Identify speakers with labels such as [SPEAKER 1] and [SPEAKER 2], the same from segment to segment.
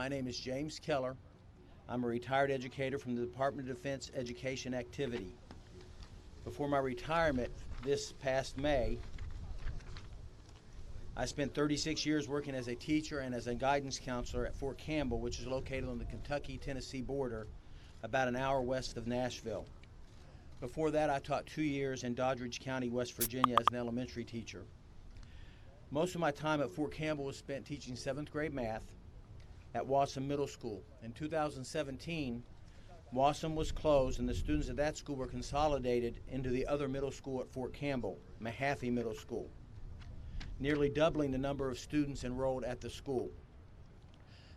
[SPEAKER 1] My name is James Kellar. I'm a retired educator from the Department of Defense Education Activity. Before my retirement this past May, I spent 36 years working as a teacher and as a guidance counselor at Fort Campbell, which is located on the Kentucky-Tennessee border, about an hour west of Nashville. Before that, I taught 2 years in Doddridge County, West Virginia as an elementary teacher. Most of my time at Fort Campbell was spent teaching 7th grade math at Wasson Middle School. In 2017, Wasson was closed and the students at that school were consolidated into the other middle school at Fort Campbell, Mahaffey Middle School, nearly doubling the number of students enrolled at the school.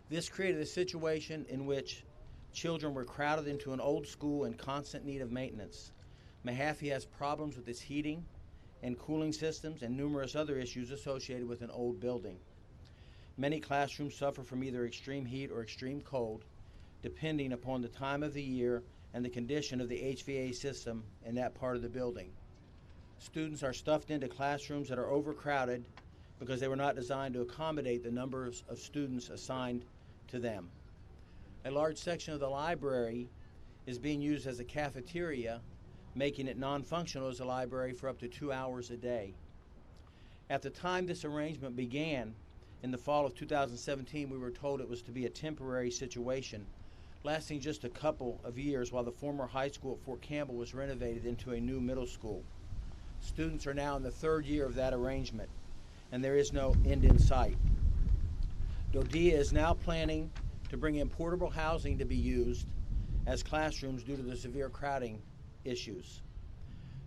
[SPEAKER 1] This created a situation in which children were crowded into an old school in constant need of maintenance. Mahaffey has problems with its heating and cooling systems and numerous other issues associated with an old building. Many classrooms suffer from either extreme heat or extreme cold, depending upon the time of the year and the condition of the HVAC system in that part of the building. Students are stuffed into classrooms that are overcrowded because they were not designed to accommodate the numbers of students assigned to them. A large section of the library is being used as a cafeteria, making it non-functional as a library for up to 2 hours a day. At the time this arrangement began, in the fall of 2017, we were told it was to be a temporary situation, lasting just a couple of years while the former high school at Fort Campbell was renovated into a new middle school. Students are now in the 3rd year of that arrangement, and there is no end in sight. DODEA is now planning to bring in portable housing to be used as classrooms due to the severe crowding issues.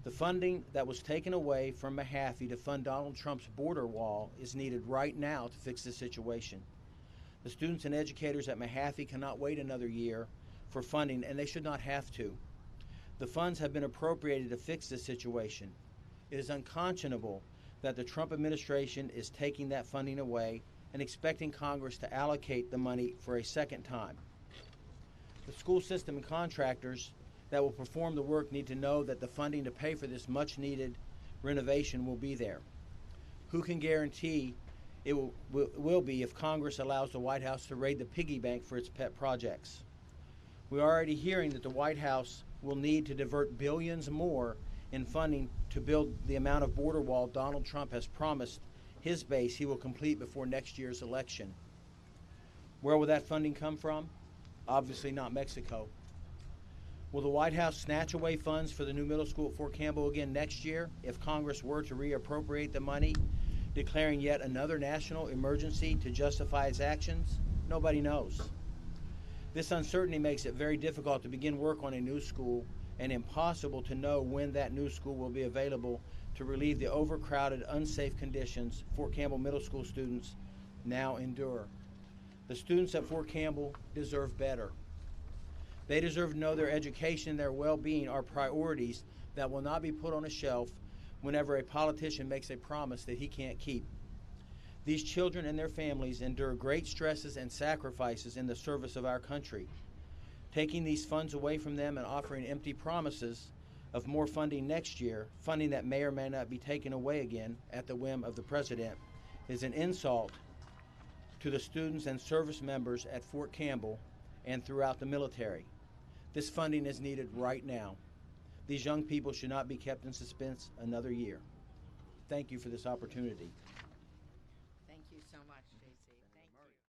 [SPEAKER 1] The funding that was taken away from Mahaffey to fund Donald Trump's border wall is needed right now to fix the situation. The students and educators at Mahaffey cannot wait another year for funding, and they should not have to. The funds have been appropriated to fix this situation. It is unconscionable that the Trump administration is taking that funding away and expecting Congress to allocate the money for a second time. The school system and contractors that will perform the work need to know that the funding to pay for this much-needed renovation will be there. Who can guarantee it will be if Congress allows the White House to raid the piggy bank for its pet projects? We're already hearing that the White House will need to divert billions more in funding to build the amount of border wall Donald Trump has promised his base he will complete before next year's election. Where will that funding come from? Obviously not Mexico. Will the White House snatch away funds for the new middle school at Fort Campbell again next year if Congress were to reappropriate the money, declaring yet another national emergency to justify its actions? Nobody knows. This uncertainty makes it very difficult to begin work on a new school and impossible to know when that new school will be available to relieve the overcrowded, unsafe conditions Fort Campbell Middle School students now endure. The students at Fort Campbell deserve better. They deserve to know their education and their well-being are priorities that will not be put on a shelf whenever a politician makes a promise that he can't keep. These children and their families endure great stresses and sacrifices in the service of our country. Taking these funds away from them and offering empty promises of more funding next year, funding that may or may not be taken away again at the whim of the president, is an insult to the students and service members at Fort Campbell and throughout the military. This funding is needed right now. These young people should not be kept in suspense another year. Thank you for this opportunity.